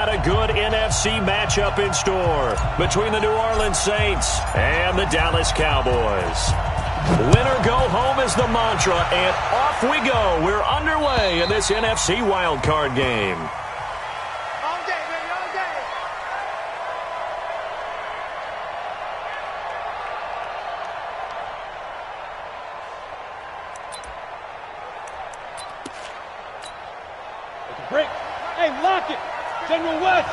A good NFC matchup in store between the New Orleans Saints and the Dallas Cowboys. Winner go home is the mantra, and off we go. We're underway in this NFC wildcard game. All day, baby, all day. Take a break. Hey, lock it. General West.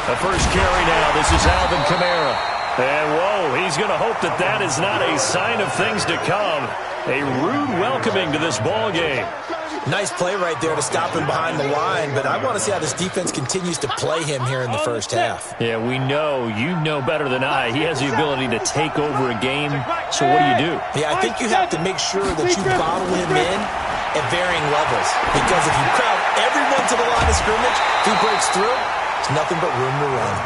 The first carry now. This is Alvin Kamara. And, whoa, he's going to hope that that is not a sign of things to come. A rude welcoming to this ball game. Nice play right there to stop him behind the line, but I want to see how this defense continues to play him here in the first half. Yeah, we know. You know better than I. He has the ability to take over a game. So what do? Yeah, I think you have to make sure that you bottle him in at varying levels, because if you crowd everyone to the line of scrimmage, if he breaks through, there's nothing but room to run.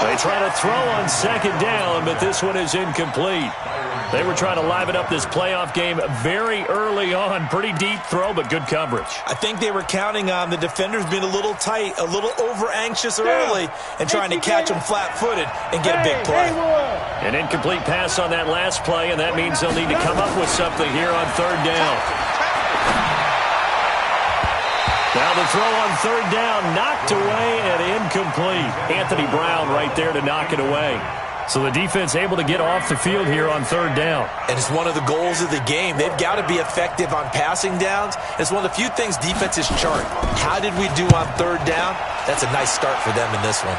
They try to throw on second down, but this one is incomplete. They were trying to liven up this playoff game very early on. Pretty deep throw, but good coverage. I think they were counting on the defenders being a little tight, a little over-anxious early, and trying to catch them flat-footed and get a big play. An incomplete pass on that last play, and that means they'll need to come up with something here on third down. Now the throw on third down, knocked away and incomplete. Anthony Brown right there to knock it away. So the defense able to get off the field here on third down. And it's one of the goals of the game. They've got to be effective on passing downs. It's one of the few things defenses chart. How did we do on third down? That's a nice start for them in this one.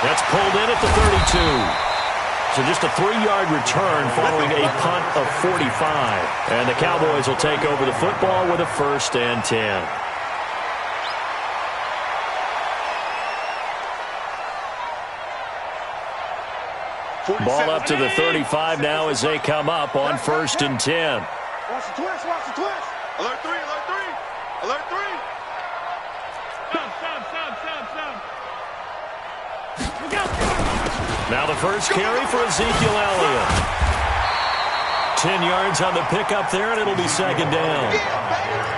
That's pulled in at the 32. So just a 3-yard return following a punt of 45. And the Cowboys will take over the football with a 1st and 10. Ball up to the 35 now as they come up on 1st and 10. Watch the twist, watch the twist. Alert 3, alert 3. Alert 3. Stop. Now the first carry for Ezekiel Elliott. 10 yards on the pickup there, and it'll be second down.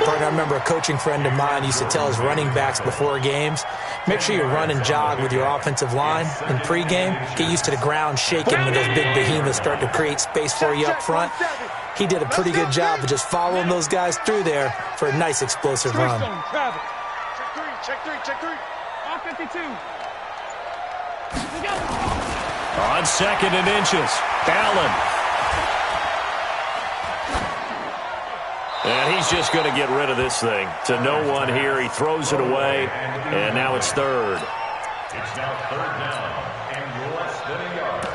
I remember a coaching friend of mine used to tell his running backs before games, make sure you run and jog with your offensive line in pregame. Get used to the ground shaking when those big behemoths start to create space for you up front. He did a pretty good job of just following those guys through there for a nice explosive run. Check three. Off 52. On 2nd and inches, Allen. And he's just going to get rid of this thing. To no one here. He throws it away, and now it's third. It's now third down, and less than a yard.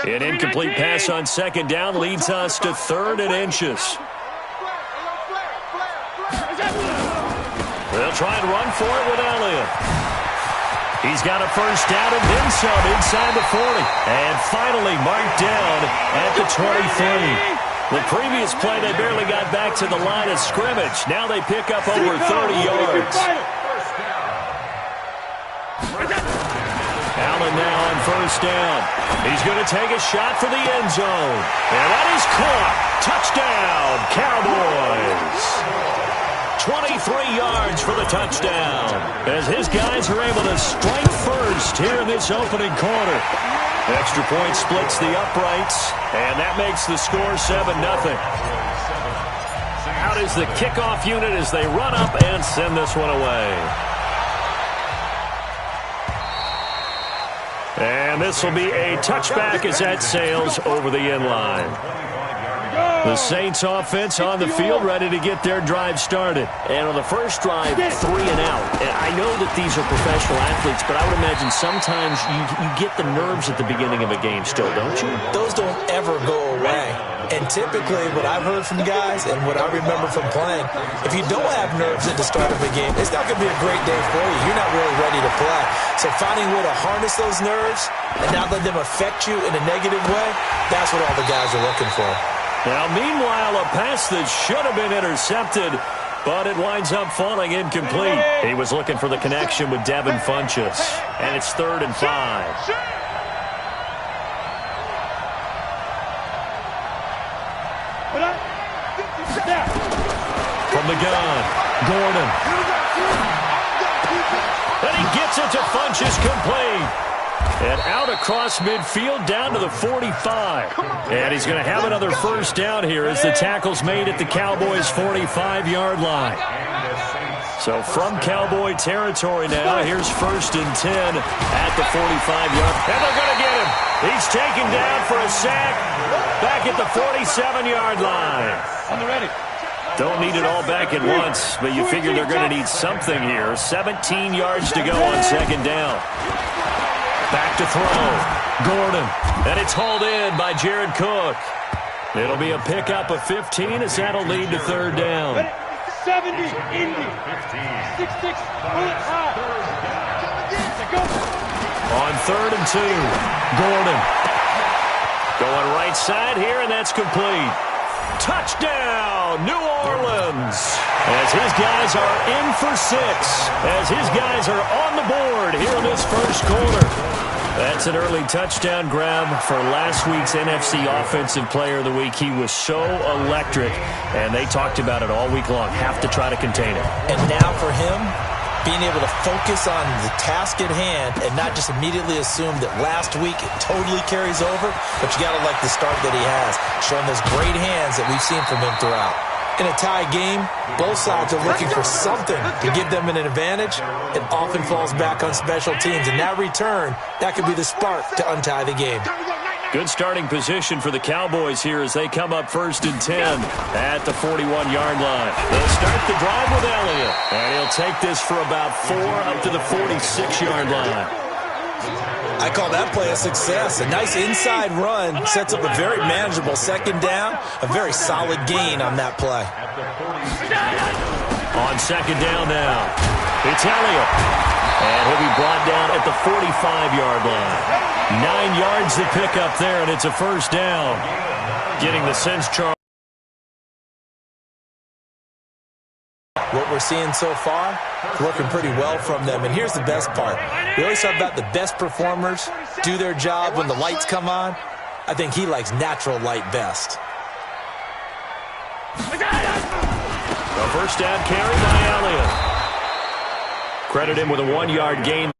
An incomplete pass on second down leads us to 3rd and inches. They'll try and run for it with Elliott. He's got a 1st down and then some inside the 40. And finally marked down at the 23. The previous play, they barely got back to the line of scrimmage. Now they pick up over 30 yards. Allen now on 1st down. He's going to take a shot for the end zone. And that is caught. Touchdown, Cowboys. 23 yards for the touchdown as his guys are able to strike first here in this opening quarter. Extra point splits the uprights, and that makes the score 7-0. Out is the kickoff unit as they run up and send this one away. And this will be a touchback as that sails over the end line. The Saints offense on the field ready to get their drive started. And on the first drive, 3 and out. And I know that these are professional athletes, but I would imagine sometimes you get the nerves at the beginning of a game still, don't you? Those don't ever go away. And typically what I've heard from guys and what I remember from playing, if you don't have nerves at the start of a game, it's not going to be a great day for you. You're not really ready to play. So finding a way to harness those nerves and not let them affect you in a negative way, that's what all the guys are looking for. Now, meanwhile, a pass that should have been intercepted, but it winds up falling incomplete. He was looking for the connection with Devin Funchess, and it's 3rd and 5. From the gun, Gordon. And he gets it to Funchess complete. And out across midfield down to the 45. And he's going to have another first down here as the tackle's made at the Cowboys' 45-yard line. So from Cowboy territory now, here's 1st and 10 at the 45-yard. And they're going to get him. He's taken down for a sack back at the 47-yard line. On the ready. Don't need it all back at once, but you figure they're going to need something here. 17 yards to go on 2nd down. Back to throw. Gordon. And it's hauled in by Jared Cook. It'll be a pickup of 15 as that'll lead to 3rd down. 70, Indy. 6'6", bullet high. On 3rd and 2, Gordon. Going right side here, and that's complete. Touchdown, New Orleans. As his guys are in for 6. As his guys are on the board here in this first quarter. That's an early touchdown grab for last week's NFC Offensive Player of the Week. He was so electric, and they talked about it all week long. Have to try to contain it. And now for him, being able to focus on the task at hand and not just immediately assume that last week it totally carries over, but you got to like the start that he has, showing those great hands that we've seen from him throughout. In a tie game, both sides are looking for something to give them an advantage. It often falls back on special teams, and that return, that could be the spark to untie the game. Good starting position for the Cowboys here as they come up 1st and 10 at the 41-yard line. They'll start the drive with Elliott, and he'll take this for about 4 up to the 46-yard line. I call that play a success. A nice inside run sets up a very manageable 2nd down, a very solid gain on that play. On 2nd down now, it's Elliott. And he'll be brought down at the 45-yard line. 9 yards to pick up there, and it's a 1st down. Getting the sense, Charles. What we're seeing so far, working pretty well from them. And here's the best part. We always talk about the best performers do their job when the lights come on. I think he likes natural light best. A 1st down carry by Elliott. Credit him with a 1-yard gain.